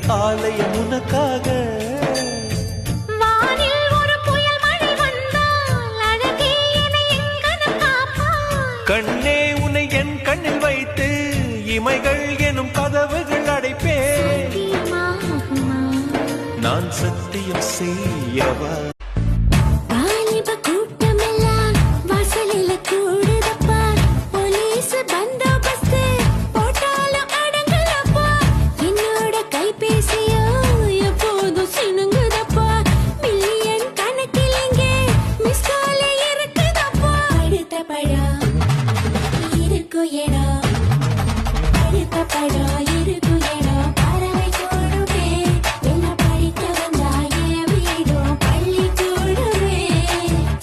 ஆலயம் உனக்காக. வானில் ஒரு புயல் மழை வந்தால் அழகே என்னை எங்கனம் காப்பாய். கண்ணே உன்னை என் கண்ணில் வைத்து இமைகள் எனும் கதவுகள் அடைப்பேன். சத்தியமாகுமா? நான் சத்தியம் செய்யவா?